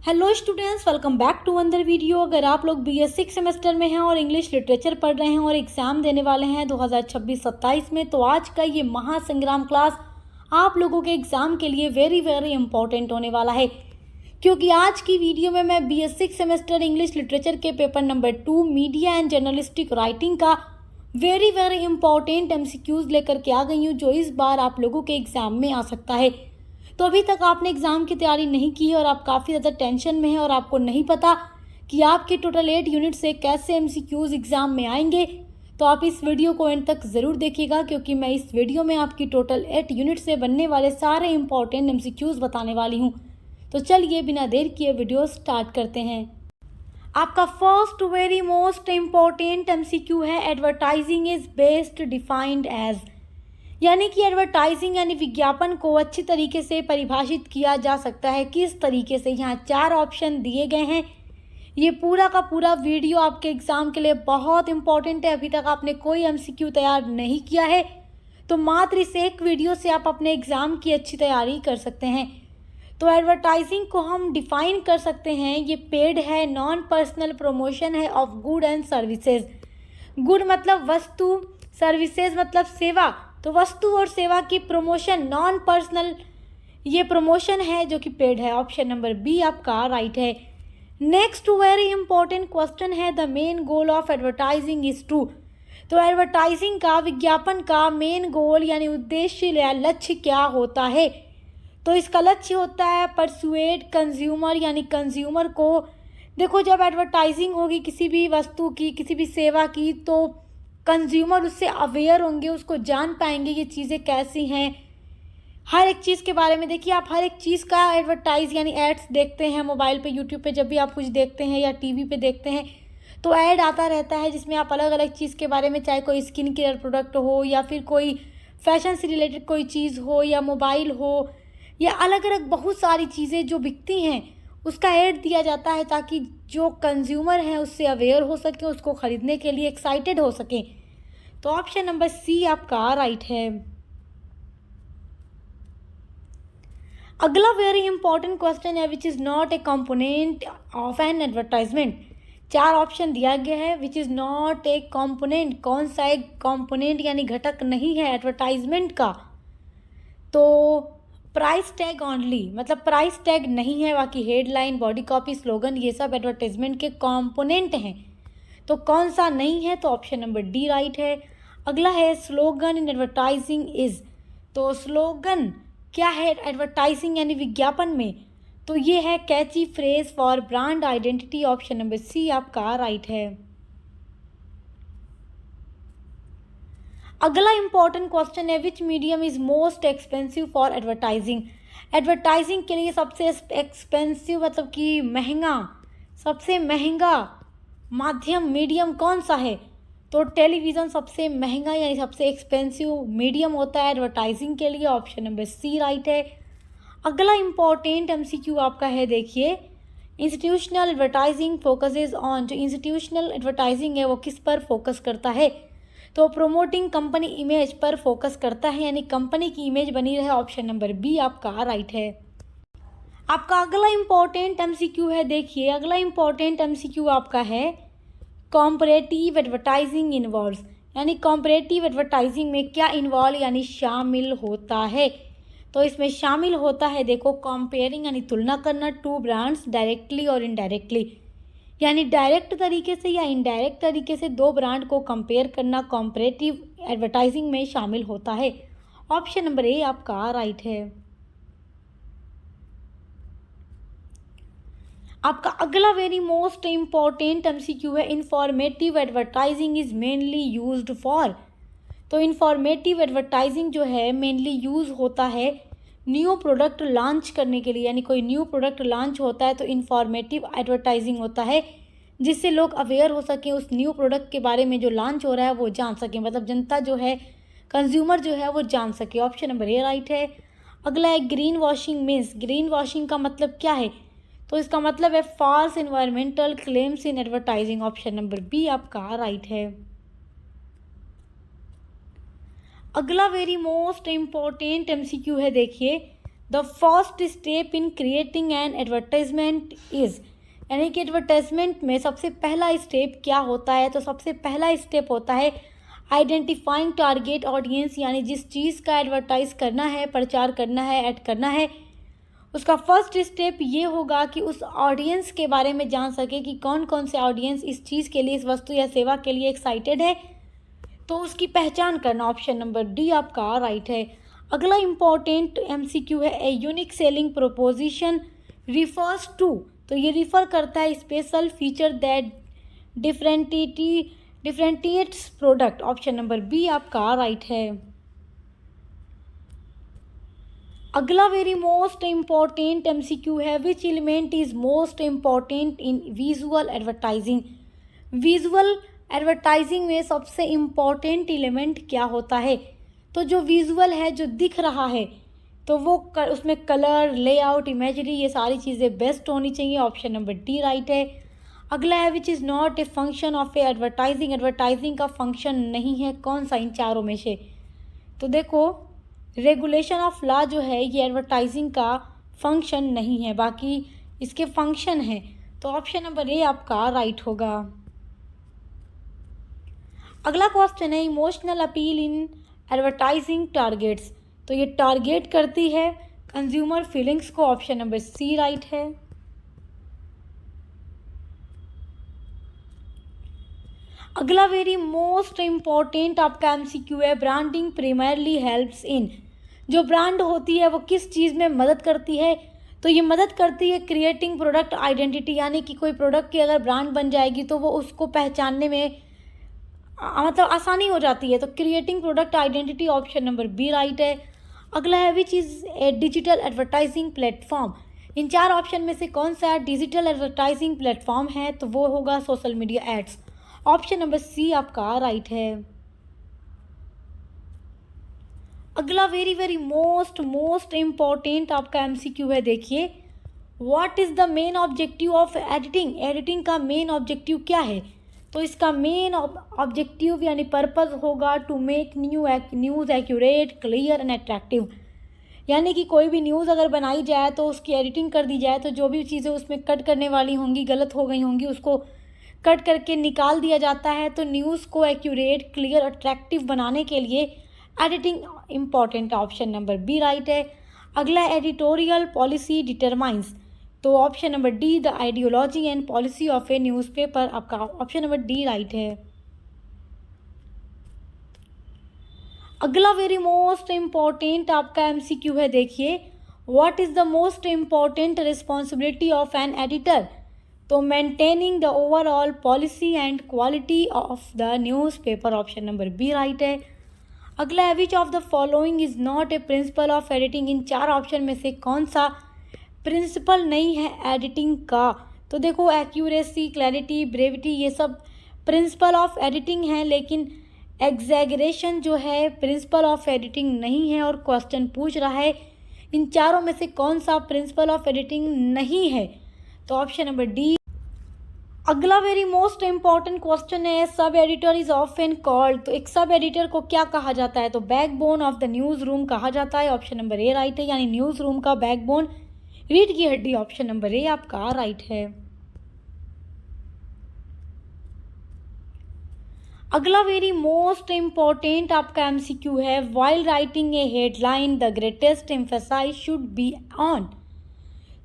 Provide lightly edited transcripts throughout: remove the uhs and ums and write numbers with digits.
Hello students, welcome back to another video. अगर आप लोग BS 6 सेमेस्टर में हैं और इंग्लिश लिटरेचर पढ़ रहे हैं और एग्ज़ाम देने वाले हैं 2026-27 में, तो आज का ये महासंग्राम क्लास आप लोगों के एग्ज़ाम के लिए वेरी इंपॉर्टेंट होने वाला है, क्योंकि आज की वीडियो में मैं BS 6 सेमेस्टर इंग्लिश लिटरेचर के paper number 2 media and journalistic writing का वेरी इंपॉर्टेंट MCQs लेकर के आ गई हूँ, जो इस बार आप लोगों के एग्ज़ाम में आ सकता है। तो अभी तक आपने एग्ज़ाम की तैयारी नहीं की है और आप काफ़ी ज़्यादा टेंशन में हैं और आपको नहीं पता कि आपके टोटल 8 यूनिट से कैसे MCQs एग्ज़ाम में आएंगे, तो आप इस वीडियो को एंड तक ज़रूर देखिएगा, क्योंकि मैं इस वीडियो में आपकी टोटल 8 यूनिट से बनने वाले सारे इंपॉर्टेंट MCQs बताने वाली हूँ। तो चलिए बिना देर किए वीडियो स्टार्ट करते हैं। आपका first very most important MCQ है, advertising is best defined as, यानी कि एडवर्टाइजिंग यानी विज्ञापन को अच्छी तरीके से परिभाषित किया जा सकता है। किस तरीके से? यहाँ 4 ऑप्शन दिए गए हैं। ये पूरा का पूरा वीडियो आपके एग्ज़ाम के लिए बहुत इंपॉर्टेंट है। अभी तक आपने कोई MCQ तैयार नहीं किया है, तो मात्र इस एक वीडियो से आप अपने एग्ज़ाम की अच्छी तैयारी कर सकते हैं। तो एडवर्टाइजिंग को हम डिफाइन कर सकते हैं, ये पेड है, नॉन पर्सनल प्रमोशन है of good and services. Good मतलब वस्तु, सर्विसेज मतलब सेवा, तो वस्तु और सेवा की प्रमोशन नॉन पर्सनल ये प्रमोशन है जो कि पेड है। ऑप्शन नंबर बी आपका राइट है। नेक्स्ट वेरी इंपॉर्टेंट क्वेश्चन है, the main goal of advertising is to, तो एडवर्टाइजिंग का, विज्ञापन का मेन गोल यानी उद्देश्य या लक्ष्य क्या होता है? तो इसका लक्ष्य होता है परसुएड कंज्यूमर, यानी कंज्यूमर को, देखो जब एडवर्टाइजिंग होगी किसी भी वस्तु की, किसी भी सेवा की, तो कंज्यूमर उससे अवेयर होंगे, उसको जान पाएंगे ये चीज़ें कैसी हैं, हर एक चीज़ के बारे में। देखिए आप हर एक चीज़ का एडवर्टाइज यानी एड्स देखते हैं मोबाइल पे, यूट्यूब पे, जब भी आप कुछ देखते हैं या टीवी पे देखते हैं तो ऐड आता रहता है जिसमें आप अलग अलग चीज़ के बारे में, चाहे कोई स्किन केयर प्रोडक्ट हो या फिर कोई फैशन से रिलेटेड कोई चीज़ हो या मोबाइल हो या अलग अलग बहुत सारी चीज़ें जो बिकती हैं, उसका ऐड दिया जाता है ताकि जो कंज्यूमर हैं उससे अवेयर हो सके, उसको ख़रीदने के लिए एक्साइटेड हो सके। तो ऑप्शन नंबर सी आपका राइट है। अगला वेरी इंपॉर्टेंट क्वेश्चन है, which is not A component of an advertisement. 4 option दिया गया है, which is not A component, कौन सा एक कंपोनेंट यानी घटक नहीं है एडवर्टाइजमेंट का? तो प्राइस टैग ऑनली, मतलब प्राइस टैग नहीं है, बाकी हेडलाइन, बॉडी कॉपी, स्लोगन ये सब एडवर्टाइजमेंट के कंपोनेंट हैं। तो कौन सा नहीं है? तो ऑप्शन नंबर डी राइट है। अगला है, स्लोगन इन एडवर्टाइजिंग इज, तो स्लोगन क्या है एडवर्टाइजिंग यानी विज्ञापन में? तो ये है catchy phrase for brand identity. Option number C आपका राइट है। अगला इंपॉर्टेंट क्वेश्चन है, which medium is most expensive for advertising. Advertising के लिए सबसे एक्सपेंसिव मतलब कि महंगा, सबसे महंगा माध्यम मीडियम कौन सा है? तो टेलीविज़न सबसे महंगा यानी सबसे एक्सपेंसिव मीडियम होता है एडवर्टाइजिंग के लिए। ऑप्शन नंबर सी राइट है। अगला इंपॉर्टेंट MCQ आपका है, देखिए, इंस्टीट्यूशनल एडवर्टाइजिंग फोकसेज ऑन, जो इंस्टीट्यूशनल एडवर्टाइजिंग है वो किस पर फोकस करता है? तो प्रोमोटिंग कंपनी इमेज पर फोकस करता है, यानी कंपनी की इमेज बनी रहे। ऑप्शन नंबर बी आपका राइट है। आपका अगला इंपॉर्टेंट MCQ है, देखिए अगला इंपॉर्टेंट MCQ आपका है, कॉम्परेटिव एडवर्टाइजिंग इन्वॉल्व, यानी कॉम्परेटिव एडवर्टाइजिंग में क्या इन्वॉल्व यानी शामिल होता है? तो इसमें शामिल होता है, देखो, कंपेयरिंग यानी तुलना करना, 2 ब्रांड्स डायरेक्टली और इनडायरेक्टली, यानी डायरेक्ट तरीके से या इनडायरेक्ट तरीके से 2 ब्रांड को कंपेयर करना कॉम्परेटिव एडवर्टाइजिंग में शामिल होता है। ऑप्शन नंबर ए आपका राइट है। आपका अगला वेरी मोस्ट इम्पॉर्टेंट MCQ है, informative advertising is mainly used for, तो इंफॉर्मेटिव एडवर्टाइजिंग जो है मेनली यूज़ होता है न्यू प्रोडक्ट लॉन्च करने के लिए, यानी कोई न्यू प्रोडक्ट लॉन्च होता है तो इंफॉर्मेटिव एडवर्टाइजिंग होता है, जिससे लोग अवेयर हो सकें उस न्यू प्रोडक्ट के बारे में जो लॉन्च हो रहा है वो जान सकें, मतलब जनता जो है, कंज्यूमर जो है वो जान सके। ऑप्शन नंबर ए राइट है। अगला है, greenwashing means, greenwashing का मतलब क्या है? तो इसका मतलब है false environmental claims in advertising. Option number B आपका राइट है। अगला वेरी मोस्ट इम्पॉर्टेंट MCQ है, देखिए, the first step in creating an advertisement is, यानी कि एडवर्टाइजमेंट में सबसे पहला स्टेप क्या होता है? तो सबसे पहला स्टेप होता है आइडेंटिफाइंग टारगेट ऑडियंस, यानी जिस चीज़ का एडवर्टाइज करना है, प्रचार करना है, ऐड करना है, उसका फर्स्ट स्टेप ये होगा कि उस ऑडियंस के बारे में जान सके कि कौन कौन से ऑडियंस इस चीज़ के लिए, इस वस्तु या सेवा के लिए एक्साइटेड है, तो उसकी पहचान करना। ऑप्शन नंबर डी आपका राइट है। अगला इम्पॉर्टेंट एमसीक्यू है, a unique selling proposition refers to, तो ये रिफ़र करता है special feature that differentiates product. Option number B आपका राइट है। अगला वेरी मोस्ट इम्पॉर्टेंट एमसीक्यू है, which element is most important in visual advertising. Visual advertising में सबसे इम्पॉर्टेंट एलिमेंट क्या होता है? तो जो विजुअल है, जो दिख रहा है, तो वो उसमें कलर, लेआउट, इमेजरी, ये सारी चीज़ें बेस्ट होनी चाहिए। ऑप्शन नंबर डी राइट है। अगला है which is not a function of A advertising. Advertising का फंक्शन नहीं है, कौन सा इन चारों में से? तो देखो, रेगुलेशन ऑफ लॉ जो है ये एडवर्टाइजिंग का फंक्शन नहीं है, बाकी इसके फंक्शन है। तो ऑप्शन नंबर ए आपका राइट होगा। अगला क्वेश्चन है, emotional appeal in advertising targets, तो ये टारगेट करती है कंज्यूमर फीलिंग्स को। ऑप्शन नंबर सी राइट है। अगला वेरी मोस्ट इम्पॉर्टेंट आपका एमसीक्यू है, ब्रांडिंग प्राइमरली हेल्प्स इन। जो ब्रांड होती है वो किस चीज़ में मदद करती है? तो ये मदद करती है क्रिएटिंग प्रोडक्ट आइडेंटिटी, यानी कि कोई प्रोडक्ट की अगर ब्रांड बन जाएगी तो वो उसको पहचानने में मतलब आसानी हो जाती है। तो creating product identity, option number B right है। अगला है which is a digital advertising platform. इन चार ऑप्शन में से कौन सा डिजिटल एडवर्टाइजिंग प्लेटफॉर्म है? तो वो होगा social media ads. Option number C आपका राइट है। अगला वेरी मोस्ट इम्पॉर्टेंट आपका एमसीक्यू है, देखिए, what is the main objective of editing. Editing का मेन ऑब्जेक्टिव क्या है? तो इसका मेन ऑब्जेक्टिव यानी पर्पस होगा to make news accurate, clear and attractive, यानी कि कोई भी न्यूज़ अगर बनाई जाए तो उसकी एडिटिंग कर दी जाए, तो जो भी चीज़ें उसमें कट करने वाली होंगी, गलत हो गई होंगी, उसको कट करके निकाल दिया जाता है। तो न्यूज़ को एक्यूरेट, क्लियर, अट्रैक्टिव बनाने के लिए editing important. Option number B right है। अगला एडिटोरियल पॉलिसी डिटरमाइंस, तो option number D the ideology and policy of a newspaper, आपका ऑप्शन नंबर डी राइट है। अगला वेरी मोस्ट इम्पॉर्टेंट आपका एमसीक्यू है, देखिए, what is the most important responsibility of an editor. तो maintaining the overall policy and quality of the newspaper, option number B right है। अगला है which of the following is not a principle of editing. इन चार option में से कौन सा प्रिंसिपल नहीं है एडिटिंग का? तो देखो, एक्यूरेसी, क्लैरिटी, ब्रेविटी, ये सब प्रिंसिपल ऑफ एडिटिंग है, लेकिन एग्जैगरेशन जो है प्रिंसिपल ऑफ एडिटिंग नहीं है। और क्वेश्चन पूछ रहा है इन चारों में से कौन सा प्रिंसिपल ऑफ एडिटिंग नहीं है? तो ऑप्शन नंबर डी। अगला वेरी मोस्ट इम्पॉर्टेंट क्वेश्चन है, sub editor is often called. तो एक सब एडिटर को क्या कहा जाता है? तो backbone of the news room कहा जाता है। ऑप्शन नंबर ए राइट है, यानी न्यूज़ रूम का बैकबोन, रीढ़ की हड्डी। ऑप्शन नंबर ए आपका राइट है। अगला वेरी मोस्ट इम्पॉर्टेंट आपका एमसीक्यू है, while writing a headline the greatest emphasise should be on.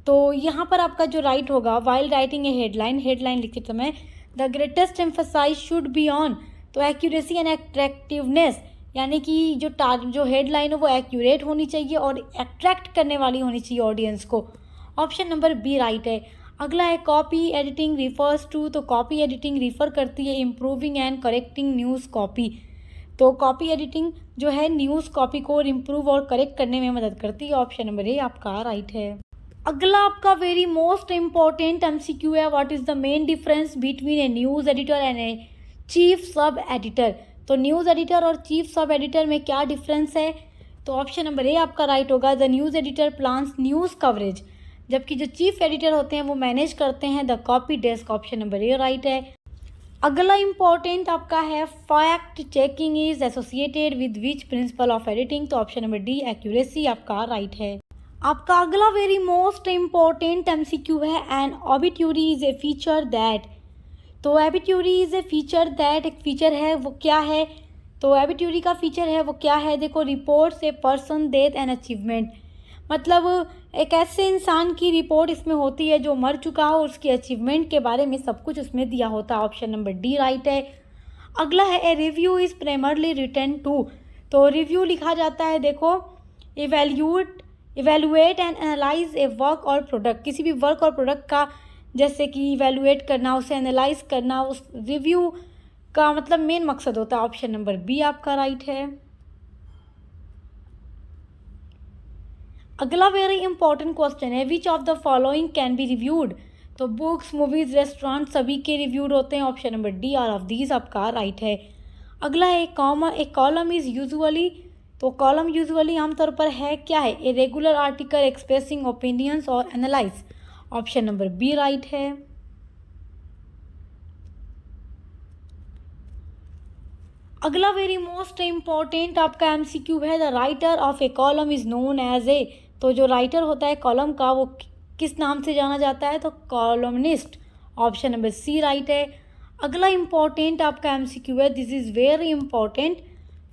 तो यहाँ पर आपका जो राइट होगा, वाइल राइटिंग ए हेडलाइन लिखते समय the greatest emphasise should be on, तो एक्यूरेसी एंड अट्रैक्टिवनेस, यानी कि जो हेडलाइन है वो एक्यूरेट होनी चाहिए और अट्रैक्ट करने वाली होनी चाहिए ऑडियंस को। ऑप्शन नंबर बी राइट है। अगला है कॉपी एडिटिंग रिफर्स टू, तो कॉपी एडिटिंग रिफ़र करती है improving and correcting news copy. तो कॉपी एडिटिंग जो है न्यूज़ कॉपी को इम्प्रूव और करेक्ट करने में मदद करती है। ऑप्शन नंबर ए आपका राइट है। अगला आपका वेरी मोस्ट इम्पॉर्टेंट एमसीक्यू है, what is the main difference between A news editor and a chief sub editor. तो न्यूज़ एडिटर और चीफ सब एडिटर में क्या डिफरेंस है? तो ऑप्शन नंबर ए आपका राइट होगा, the news editor plans news coverage, जबकि जो चीफ एडिटर होते हैं वो मैनेज करते हैं the copy desk. Option number A right है। अगला इम्पॉर्टेंट आपका है, fact checking is associated with which principle of editing. तो ऑप्शन नंबर डी एक्यूरेसी आपका राइट है। आपका अगला वेरी मोस्ट इम्पोर्टेंट एमसीक्यू है, an obituary is a feature that. तो obituary is a feature that, एक फीचर है, वो क्या है? तो एबिट्यूरी का फीचर है वो क्या है? देखो, reports a person death and achievement, मतलब एक ऐसे इंसान की रिपोर्ट इसमें होती है जो मर चुका हो, उसकी अचीवमेंट के बारे में सब कुछ उसमें दिया होता है। ऑप्शन नंबर डी राइट है। अगला है a review is primarily written to. तो रिव्यू लिखा जाता है, देखो, evaluate and analyse a work और प्रोडक्ट, किसी भी वर्क और प्रोडक्ट का जैसे कि इवेल्युएट करना, उसे एनालाइज करना, उस रिव्यू का मतलब मेन मकसद होता है। ऑप्शन नंबर बी आपका राइट है। अगला वेरी इंपॉर्टेंट क्वेश्चन है, which of the following can be reviewed. तो बुक्स, मूवीज, रेस्टोरेंट सभी के रिव्यूड होते हैं। Option number D all of these आपका राइट है। अगला है एक कॉलम इज यूजुअली। तो कॉलम यूजुअली आमतौर पर है क्या है? A regular article expressing opinions और analyze. Option number B right है। अगला वेरी मोस्ट इम्पॉर्टेंट आपका एमसीक्यू है, the writer of a column is known as a. तो जो राइटर होता है कॉलम का वो किस नाम से जाना जाता है? तो columnist. Option number C right है। अगला इम्पॉर्टेंट आपका एमसीक्यू है, this is very important,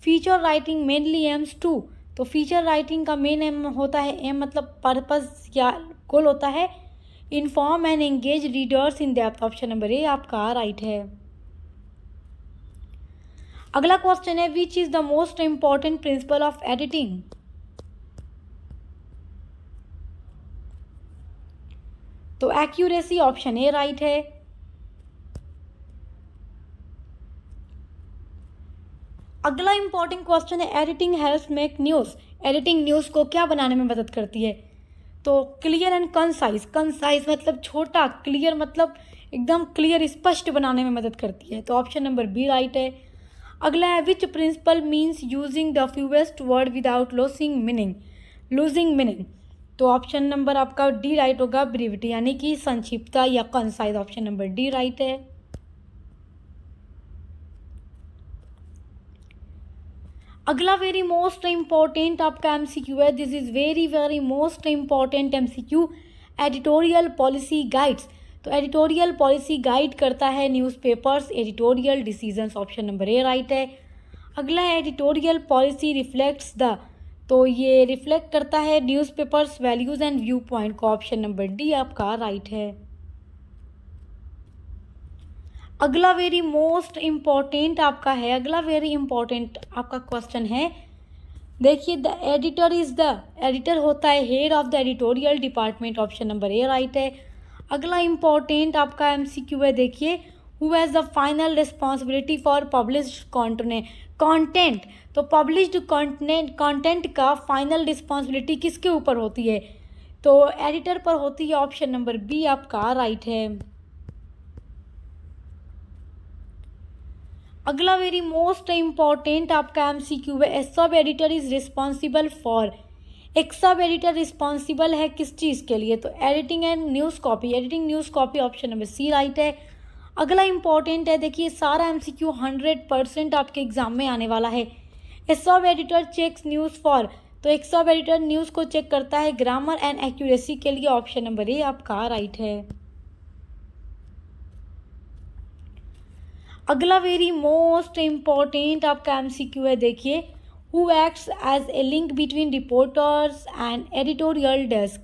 feature writing mainly aims to. तो फीचर राइटिंग का मेन एम होता है, एम मतलब पर्पस या गोल होता है, inform and engage readers in depth. Option number A आपका राइट है। अगला क्वेश्चन है, which is the most important principle of editing. तो एक्यूरेसी। ऑप्शन ए राइट है। अगला इंपॉर्टेंट क्वेश्चन है, editing helps make news. Editing news को क्या बनाने में मदद करती है? तो क्लियर एंड कंसाइज। कंसाइज मतलब छोटा, क्लियर मतलब एकदम क्लियर, स्पष्ट बनाने में मदद करती है। तो ऑप्शन नंबर बी राइट है। अगला है, which principle means using the fewest word without losing meaning. तो ऑप्शन नंबर आपका डी राइट होगा, ब्रीविटी यानी कि संक्षिप्तता या concise. Option number D right है। अगला वेरी मोस्ट इम्पॉर्टेंट आपका एमसीक्यू है, this is very most important MCQ, editorial policy guides. तो एडिटोरियल पॉलिसी गाइड करता है newspapers editorial decisions. Option number A right है। अगला है, एडिटोरियल पॉलिसी रिफ्लेक्ट्स द। तो ये रिफ्लेक्ट करता है newspapers values and view point को। ऑप्शन नंबर डी आपका राइट है। अगला वेरी मोस्ट इम्पॉर्टेंट आपका है, अगला वेरी इंपॉर्टेंट आपका क्वेश्चन है, देखिए, the editor is the. Editor होता है head of the editorial department. Option number A right है। अगला इंपॉर्टेंट आपका एमसीक्यू है, देखिए, who has the final responsibility for published content. तो पब्लिश्ड कंटेंट का फाइनल रिस्पॉन्सिबिलिटी किसके ऊपर होती है? तो एडिटर पर होती है। ऑप्शन नंबर बी आपका राइट है। अगला वेरी मोस्ट इम्पॉर्टेंट आपका एमसीक्यू है, sub editor is responsible for. एक सब एडिटर रिस्पॉन्सिबल है किस चीज़ के लिए? तो editing and news copy, editing news copy. Option number C right है। अगला इंपॉर्टेंट है, देखिए, सारा एमसीक्यू 100% आपके एग्जाम में आने वाला है। ए sub editor checks news for. तो एक सब एडिटर न्यूज़ को चेक करता है ग्रामर एंड एक्यूरेसी के लिए। ऑप्शन नंबर ए आपका राइट है। अगला वेरी मोस्ट इम्पॉर्टेंट आपका एमसीक्यू है, देखिए, who acts as a link between reporters and editorial desk.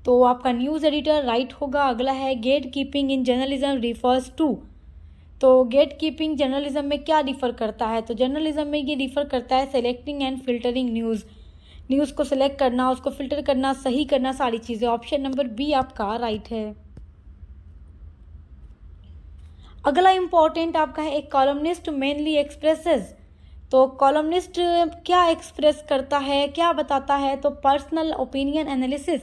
तो आपका न्यूज़ एडिटर राइट होगा। अगला है, gate keeping in journalism refers to. तो गेट कीपिंग जर्नलिज्म में क्या रिफ़र करता है? तो जर्नलिज्म में ये रिफ़र करता है सेलेक्टिंग एंड फिल्टरिंग न्यूज़ को सेलेक्ट करना, उसको फिल्टर करना, सही करना, सारी चीज़ें। ऑप्शन नंबर बी आपका राइट है। अगला इंपॉर्टेंट आपका है, एक कॉलमनिस्ट मेनली एक्सप्रेसेस। तो कॉलमनिस्ट क्या एक्सप्रेस करता है, क्या बताता है? तो personal opinion analysis.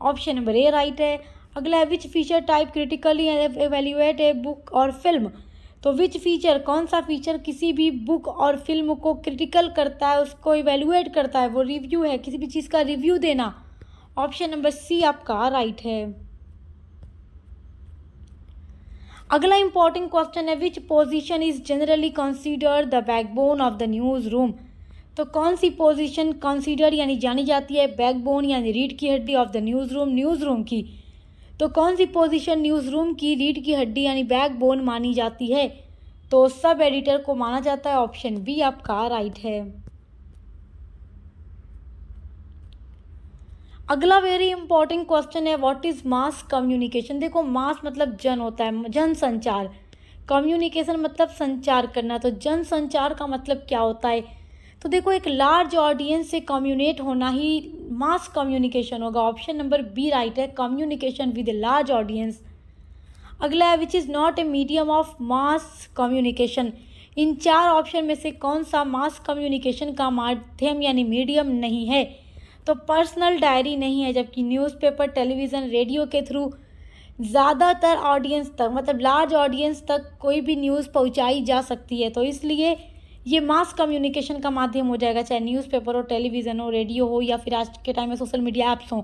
Option number A right है। अगला है, which feature type critically evaluate a book और फिल्म। तो विच फीचर, कौन सा फीचर किसी भी बुक और फिल्म को क्रिटिकल करता है, उसको इवेल्युएट करता है? वो रिव्यू है, किसी भी चीज़ का रिव्यू देना। ऑप्शन नंबर सी आपका राइट है। अगला इंपॉर्टेंट क्वेश्चन है, which position is generally considered the backbone of the news room. तो कौन सी पोजीशन कंसीडर यानी जानी जाती है बैकबोन यानी रीढ़ की हड्डी ऑफ द न्यूज़ रूम की? तो कौन सी पोजीशन न्यूज़ रूम की रीढ़ की हड्डी यानी बैकबोन मानी जाती है? तो सब एडिटर को माना जाता है। ऑप्शन बी आपका राइट है। अगला वेरी इंपॉर्टेंट क्वेश्चन है, व्हाट इज मास कम्युनिकेशन? देखो मास मतलब जन होता है, जन संचार। कम्युनिकेशन मतलब संचार करना, तो जन संचार का मतलब क्या होता है? तो देखो एक लार्ज ऑडियंस से कम्युनिकेट होना ही मास कम्युनिकेशन होगा। ऑप्शन नंबर बी राइट है, communication with a large audience. अगला है, which is not a medium of mass communication? इन चार ऑप्शन में से कौन सा मास कम्युनिकेशन का माध्यम यानी मीडियम नहीं है? तो पर्सनल डायरी नहीं है, जबकि न्यूज़पेपर, टेलीविज़न, रेडियो के थ्रू ज़्यादातर ऑडियंस तक मतलब लार्ज ऑडियंस तक कोई भी न्यूज़ पहुंचाई जा सकती है, तो इसलिए ये मास कम्युनिकेशन का माध्यम हो जाएगा, चाहे न्यूज़पेपर हो, टेलीविज़न हो, रेडियो हो या फिर आज के टाइम में सोशल मीडिया ऐप्स हों।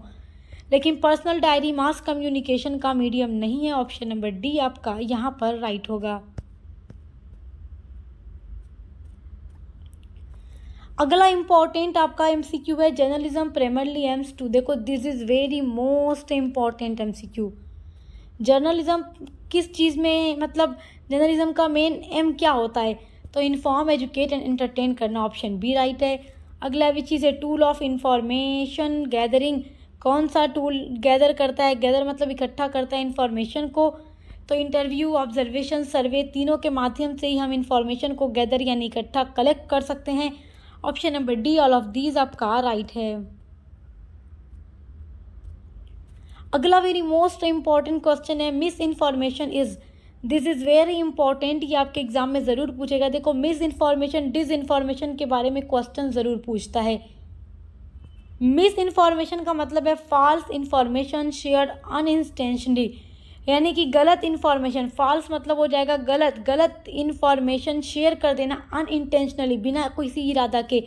लेकिन पर्सनल डायरी मास कम्युनिकेशन का मीडियम नहीं है। ऑप्शन नंबर डी आपका यहाँ पर राइट होगा। अगला इंपॉर्टेंट आपका एमसीक्यू है, जर्नलिज्म प्राइमरली एम्स टू। देखो this is very most important MCQ. Journalism किस चीज़ में मतलब जर्नलिज्म का मेन एम क्या होता है? तो इन्फॉर्म, एजुकेट एंड एंटरटेन करना। ऑप्शन बी राइट है। अगला which is a tool of information gathering? कौन सा टूल गैदर करता है? गैदर मतलब इकट्ठा करता है इन्फॉर्मेशन को। तो इंटरव्यू, ऑब्जर्वेशन, सर्वे, तीनों के माध्यम से ही हम इंफॉर्मेशन को गैदर यानी इकट्ठा कलेक्ट कर सकते हैं। Option number D all of these आपका राइट है। अगला वेरी मोस्ट इंपॉर्टेंट क्वेश्चन है, miss information is. This is very important, ये आपके एग्जाम में ज़रूर पूछेगा। देखो मिस इन्फॉर्मेशन, डिस इन्फॉर्मेशन के बारे में क्वेश्चन ज़रूर पूछता है। मिस इन्फॉर्मेशन का मतलब है फॉल्स इन्फॉर्मेशन शेयर्ड अनइंटेंशनली, यानी कि गलत इन्फॉर्मेशन। फॉल्स मतलब हो जाएगा गलत इन्फॉर्मेशन शेयर कर देना अनइंटेंशनली, बिना किसी इरादा के।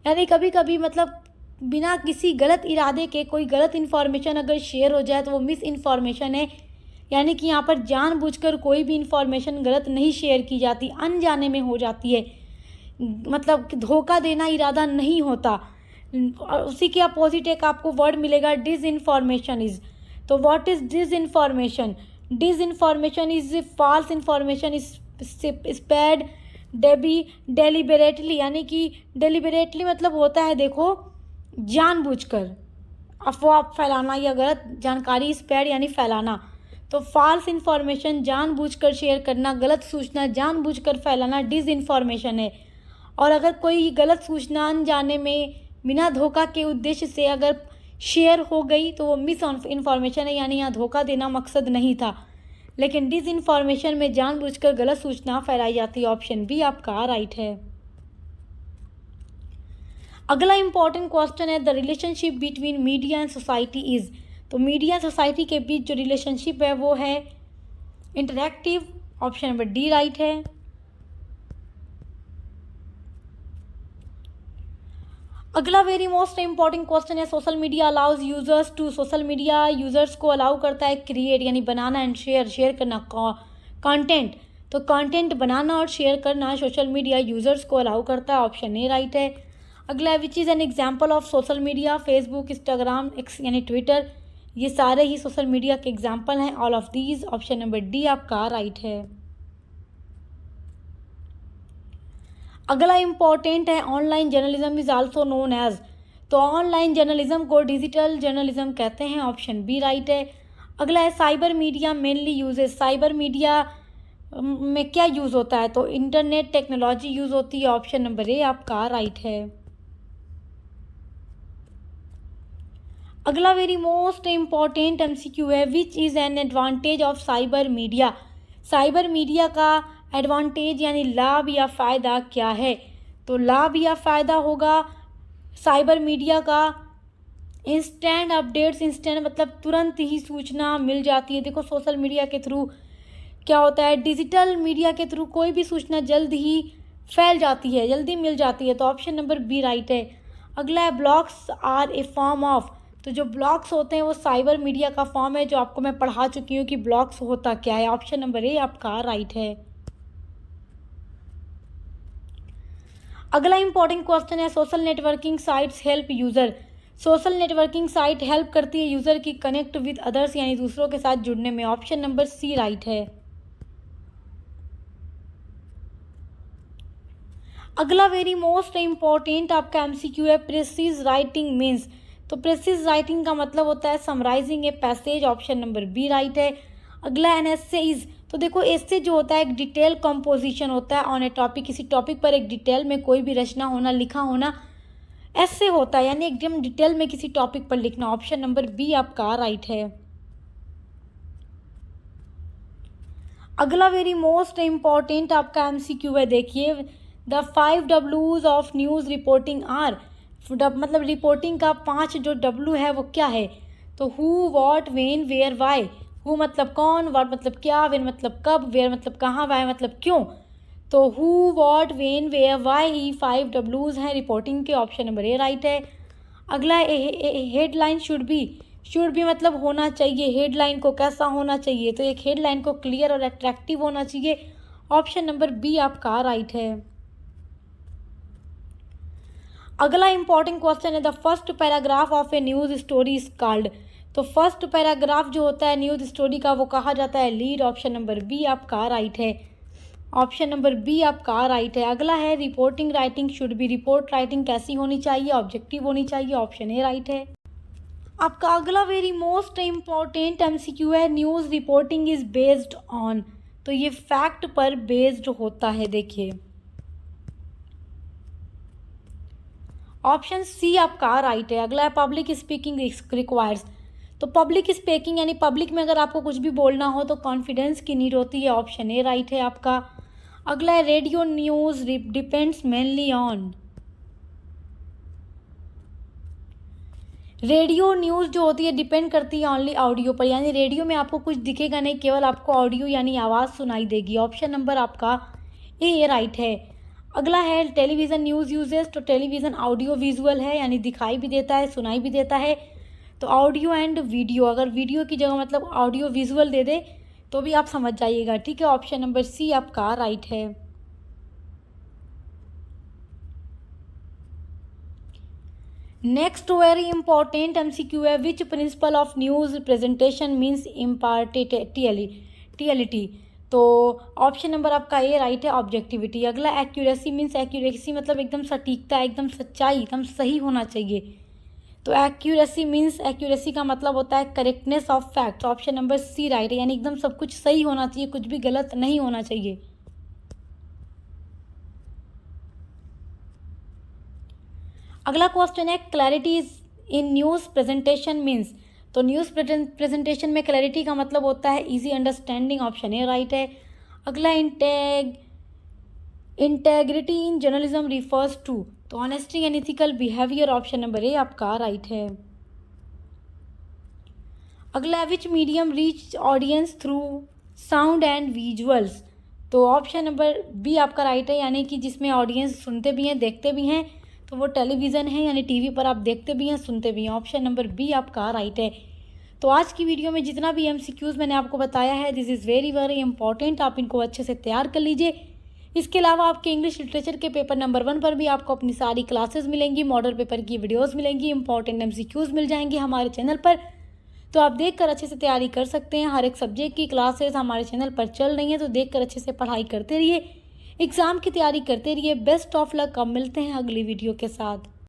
यानी कभी कभी मतलब बिना किसी गलत इरादे के कोई गलत इन्फॉर्मेशन अगर शेयर हो जाए तो वो मिस इन्फॉर्मेशन है। यानी कि यहाँ पर जानबूझकर कोई भी इन्फॉर्मेशन गलत नहीं शेयर की जाती, अनजाने में हो जाती है, मतलब धोखा देना इरादा नहीं होता। और उसी के अपोजिट एक आपको वर्ड मिलेगा डिस इन्फॉर्मेशन इज। तो what is disinformation? Disinformation is false information is spread deliberately, यानी कि डेलिबरेटली मतलब होता है देखो जानबूझकर अफवाह फैलाना या गलत जानकारी स्प्रेड यानी फैलाना। तो फॉल्स इन्फॉर्मेशन जानबूझकर शेयर करना, गलत सूचना जानबूझकर फैलाना डिस इन्फॉर्मेशन है। और अगर कोई गलत सूचना अनजाने में बिना धोखा के उद्देश्य से अगर शेयर हो गई तो वो मिस इन्फॉर्मेशन है, यानी यहाँ धोखा देना मकसद नहीं था। लेकिन डिस इन्फॉर्मेशन में जानबूझकर गलत सूचना फैलाई जाती है। ऑप्शन बी आपका राइट है। अगला इंपॉर्टेंट क्वेश्चन है, the relationship between media and society is. तो मीडिया सोसाइटी के बीच जो रिलेशनशिप है वो है interactive. Option number D right है। अगला वेरी मोस्ट इंपॉर्टेंट क्वेश्चन है, social media allows users to. Social media users को अलाउ करता है क्रिएट यानी बनाना एंड शेयर करना कंटेंट। तो कंटेंट बनाना और शेयर करना सोशल मीडिया यूजर्स को अलाउ करता है। ऑप्शन ए राइट है। अगला which is an example of social media? Facebook, Instagram, X यानी ट्विटर, ये सारे ही सोशल मीडिया के एग्जाम्पल हैं। All of these. Option number D आपका राइट है। अगला इंपॉर्टेंट है, online journalism is also known as. तो ऑनलाइन जर्नलिज्म को डिजिटल जर्नलिज्म कहते हैं। ऑप्शन बी राइट है। अगला है, cyber media mainly uses. Cyber media में क्या यूज़ होता है? तो इंटरनेट टेक्नोलॉजी यूज़ होती है। ऑप्शन नंबर ए आपका राइट है। अगला वेरी मोस्ट इम्पॉर्टेंट एमसीक्यू है, which is an advantage of cyber media? Cyber media का एडवांटेज यानी लाभ या फ़ायदा क्या है? तो लाभ या फ़ायदा होगा साइबर मीडिया का इंस्टेंट अपडेट्स। इंस्टेंट मतलब तुरंत ही सूचना मिल जाती है। देखो सोशल मीडिया के थ्रू क्या होता है, डिजिटल मीडिया के थ्रू कोई भी सूचना जल्द ही फैल जाती है, जल्दी मिल जाती है। तो ऑप्शन नंबर बी राइट है। अगला है, blogs are a form of. तो जो ब्लॉग्स होते हैं वो साइबर मीडिया का फॉर्म है, जो आपको मैं पढ़ा चुकी हूँ कि ब्लॉग्स होता क्या है। ऑप्शन नंबर ए आपका राइट है। अगला इंपॉर्टेंट क्वेश्चन है, social networking sites help user. Social networking site help करती है यूज़र की कनेक्ट विद अदर्स यानी दूसरों के साथ जुड़ने में। ऑप्शन नंबर सी राइट है। अगला वेरी मोस्ट इम्पॉर्टेंट आपका एमसीक्यू है, प्रिसीज राइटिंग मीन्स। तो प्रिसीज राइटिंग का मतलब होता है summarising a passage. Option number B right है। अगला एन एस्से इज, तो देखो एस्से जो होता है एक डिटेल कंपोजिशन होता है ऑन ए टॉपिक, किसी टॉपिक पर एक डिटेल में कोई भी रचना होना, लिखा होना, ऐसे होता है यानी एकदम डिटेल में किसी टॉपिक पर लिखना। ऑप्शन नंबर बी आपका राइट है। अगला वेरी मोस्ट इम्पॉर्टेंट आपका एमसीक्यू है, देखिए the 5 W's of news reporting are. मतलब रिपोर्टिंग का 5 जो W है वो क्या है? तो who, what, when, where, why. Who मतलब कौन, वॉट मतलब क्या, वेन मतलब कब, वेयर मतलब कहाँ, वाई मतलब क्यों। तो who, what, when, where, why ही 5 W's हैं रिपोर्टिंग के। ऑप्शन नंबर ए राइट है। अगला हेडलाइन शुड बी मतलब होना चाहिए, हेडलाइन को कैसा होना चाहिए? तो एक हेडलाइन को क्लियर और अट्रैक्टिव होना चाहिए। ऑप्शन नंबर बी आपका राइट है। अगला इंपॉर्टेंट क्वेश्चन है, the first paragraph of A news story is called. तो फर्स्ट पैराग्राफ जो होता है न्यूज़ स्टोरी का वो कहा जाता है लीड। ऑप्शन नंबर बी आपका राइट है। ऑप्शन नंबर बी आपका राइट है। अगला है reporting writing should be, report writing कैसी होनी चाहिए? ऑब्जेक्टिव होनी चाहिए। ऑप्शन ए राइट है। आपका अगला वेरी मोस्ट इम्पॉर्टेंट एमसीक्यू है, news reporting is based on. तो ये फैक्ट पर बेस्ड होता है, देखिए ऑप्शन सी आपका राइट है। अगला है पब्लिक स्पीकिंग रिक्वायर्स। तो पब्लिक स्पीकिंग यानी पब्लिक में अगर आपको कुछ भी बोलना हो तो कॉन्फिडेंस की नीड होती है। ऑप्शन ए राइट है आपका। अगला है radio news depends mainly on. Radio news जो होती है डिपेंड करती है ओनली ऑडियो पर, यानी रेडियो में आपको कुछ दिखेगा नहीं, केवल आपको ऑडियो यानी आवाज़ सुनाई देगी। ऑप्शन नंबर आपका ए राइट है। अगला है टेलीविज़न न्यूज़ यूजेस। तो टेलीविज़न ऑडियो विजुअल है यानी दिखाई भी देता है, सुनाई भी देता है। तो ऑडियो एंड वीडियो, अगर वीडियो की जगह मतलब ऑडियो विजुअल दे दे तो भी आप समझ जाइएगा, ठीक है। ऑप्शन नंबर सी आपका राइट है। नेक्स्ट वेरी इंपॉर्टेंट एमसीक्यू है, which principle of news presentation means impartiality. तो ऑप्शन नंबर आपका ए राइट है, ऑब्जेक्टिविटी। अगला एक्यूरेसी मीन्स, एक्यूरेसी मतलब एकदम सटीकता, एकदम सच्चाई, एकदम सही होना चाहिए। तो एक्यूरेसी मीन्स, एक्यूरेसी का मतलब होता है correctness of facts. Option number C right है, यानी एकदम सब कुछ सही होना चाहिए, कुछ भी गलत नहीं होना चाहिए। अगला क्वेश्चन है, clarity in news presentation means. तो न्यूज़ प्रेजेंटेशन में क्लैरिटी का मतलब होता है easy understanding. Option A right है। अगला integrity in journalism refers to. तो honesty and ethical behaviour. Option number A आपका राइट है। अगला which medium reach audience through sound and visuals. तो ऑप्शन नंबर बी आपका राइट है, यानी कि जिसमें ऑडियंस सुनते भी हैं देखते भी हैं, तो वो टेलीविज़न है यानी टीवी पर आप देखते भी हैं सुनते भी हैं। ऑप्शन नंबर बी आपका राइट है। तो आज की वीडियो में जितना भी एमसीक्यूज़ मैंने आपको बताया है, this is very very important, आप इनको अच्छे से तैयार कर लीजिए। इसके अलावा आपके इंग्लिश लिटरेचर के पेपर नंबर 1 पर भी आपको अपनी सारी क्लासेस मिलेंगी, मॉडल पेपर की वीडियोज़ मिलेंगी, इंपॉर्टेंट एमसीक्यूज़ मिल जाएंगे हमारे चैनल पर। तो आप देखकर अच्छे से तैयारी कर सकते हैं। हर एक सब्जेक्ट की क्लासेस हमारे चैनल पर चल रही हैं, तो देखकर अच्छे से पढ़ाई करते रहिए, एग्ज़ाम की तैयारी करते रहिए। Best of luck. अब मिलते हैं अगली वीडियो के साथ।